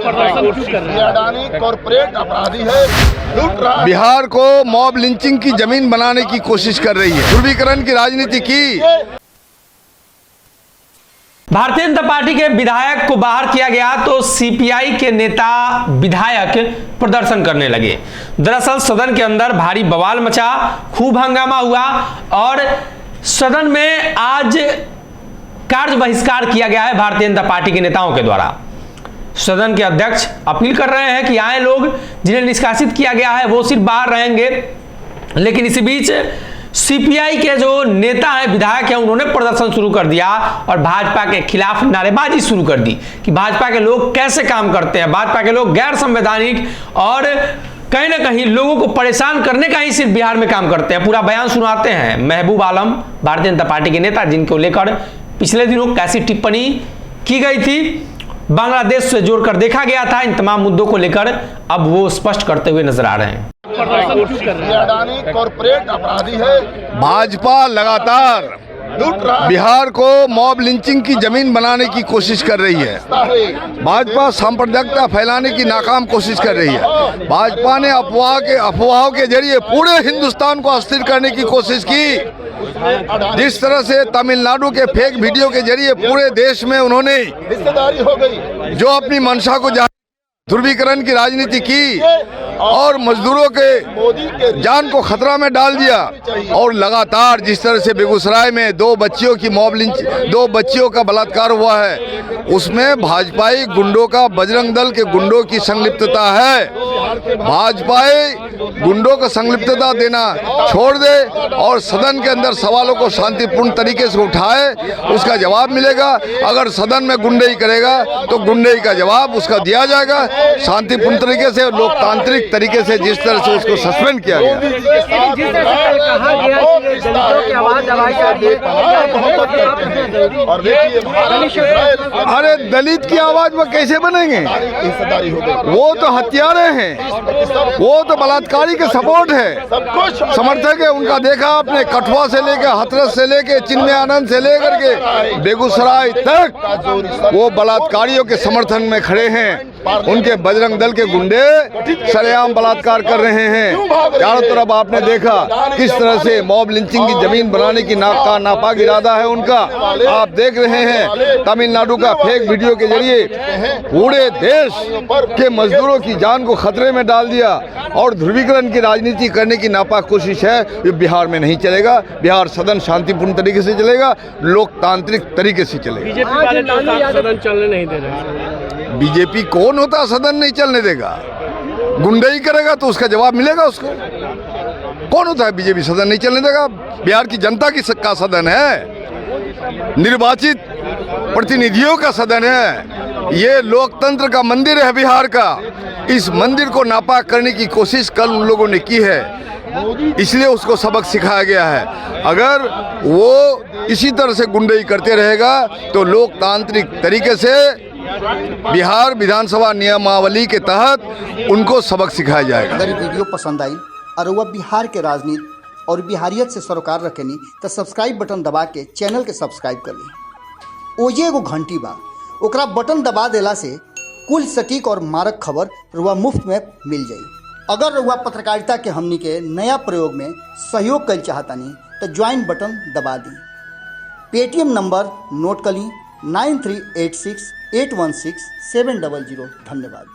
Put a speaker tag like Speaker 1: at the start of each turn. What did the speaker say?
Speaker 1: Adani corporate अपराधी है, लूट रहा है।
Speaker 2: बिहार को मॉब लिंचिंग की जमीन बनाने की कोशिश कर रही है, ध्रुवीकरण की राजनीति की।
Speaker 3: भारतीय जनता पार्टी के विधायक को बाहर किया गया तो सीपीआई के नेता विधायक प्रदर्शन करने लगे। दरअसल सदन के अंदर भारी बवाल मचा, खूब हंगामा हुआ और सदन में आज कार्य बहिष्कार किया गया है भारतीय जनता पार्टी के नेताओं के द्वारा। सदन के अध्यक्ष अपील कर रहे हैं कि आए लोग जिन्हें निष्कासित किया गया है वो सिर्फ बाहर रहेंगे, लेकिन इसी बीच सीपीआई के जो नेता हैं, विधायक हैं, उन्होंने प्रदर्शन शुरू कर दिया और भाजपा के खिलाफ नारेबाजी शुरू कर दी कि भाजपा के लोग कैसे काम करते हैं, भाजपा के लोग गैर संवैधानिक और कहीं ना कहीं लोगों को परेशान करने का ही सिर्फ बिहार में काम करते हैं। पूरा बयान सुनाते हैं महबूब आलम, भारतीय जनता पार्टी के नेता, जिनको लेकर पिछले दिनों कैसी टिप्पणी की गई थी, बांग्लादेश से जोड़कर देखा गया था। इन तमाम मुद्दों को लेकर अब वो स्पष्ट करते हुए नजर आ रहे हैं।
Speaker 1: अडानी कॉर्पोरेट अपराधी है,
Speaker 2: भाजपा लगातार
Speaker 1: लूट रहा है।
Speaker 2: बिहार को मॉब लिंचिंग की जमीन बनाने की कोशिश कर रही है। भाजपा सांप्रदायिकता फैलाने की नाकाम कोशिश कर रही है। भाजपा ने अफवाहों के जरिए पूरे हिंदुस्तान को अस्थिर करने की कोशिश की। जिस तरह से तमिलनाडु के फेक वीडियो के जरिए पूरे देश में उन्होंने
Speaker 1: हिस्सेदारी हो गई,
Speaker 2: जो अपनी मंशा को ध्रुवीकरण की राजनीति की और मजदूरों के जान को खतरा में डाल दिया। और लगातार जिस तरह से बेगूसराय में दो बच्चियों का बलात्कार हुआ है, उसमें भाजपाई गुंडों का, बजरंग दल के गुंडों की संलिप्तता है। भाजपाई गुंडों को संलिप्तता देना छोड़ दे और सदन के अंदर सवालों को शांतिपूर्ण तरीके से उठाए, उसका जवाब मिलेगा। अगर सदन में गुंडई करेगा तो गुंडई का जवाब उसका दिया जाएगा शांतिपूर्ण तरीके से, लोकतांत्रिक तरीके से, जिस तरह से उसको सस्पेंड किया गया। अरे दलित की आवाज वो कैसे बनेंगे? वो तो हत्यारे हैं, वो तो बलात्कारी के सपोर्ट है, समर्थक है उनका। देखा आपने, कठुआ से लेकर हाथरस से लेकर चिन्मय आनंद से लेकर के बेगूसराय तक वो बलात्कारियों के समर्थन में खड़े हैं। उनके बजरंग दल के गुंडे सरेआम बलात्कार कर रहे हैं। चारों तरफ आपने देखा किस तरह से मॉब लिंचिंग की जमीन बनाने की नापाक इरादा है उनका। आप देख रहे हैं तमिलनाडु का फेक वीडियो के जरिए पूरे देश के मजदूरों की जान को खतरे में डाल दिया और ध्रुवीकरण की राजनीति करने की नापाक कोशिश है। ये बिहार में नहीं चलेगा। बिहार सदन शांतिपूर्ण तरीके से चलेगा, लोकतांत्रिक तरीके से चलेगा।
Speaker 4: बीजेपी वाले तो सदन चलने नहीं दे रहे।
Speaker 2: बीजेपी कौन होता सदन नहीं चलने देगा? गुंडई करेगा तो उसका जवाब मिलेगा उसको। कौन होता है बीजेपी सदन नहीं चलने देगा? बिहार की जनता का सदन है, निर्वाचित प्रतिनिधियों का सदन है। ये लोकतंत्र का मंदिर है बिहार का। इस मंदिर को नापाक करने की कोशिश कल उन लोगों ने की है, इसलिए उसको सबक सिखाया गया है। अगर वो इसी तरह से गुंडई करते रहेगा तो लोकतांत्रिक तरीके से बिहार विधानसभा नियमावली के तहत उनको सबक सिखाया जाएगा।
Speaker 5: अगर वीडियो पसंद आई और वह बिहार के राजनीति और बिहारियत से सरोकार रखेनी तो सब्सक्राइब बटन दबा के चैनल के सब्सक्राइब कर ली। ओजे एगो घंटी बा, ओकरा बटन दबा देला से कुल सटीक और मारक खबर रुआ मुफ्त में मिल जाई। अगर रुआ पत्रकारिता के हमनी के नया प्रयोग में सहयोग कर चाहतानी तो ज्वाइन बटन दबा दी। पेटीएम नंबर नोट कर ली 9386 816 700। धन्यवाद।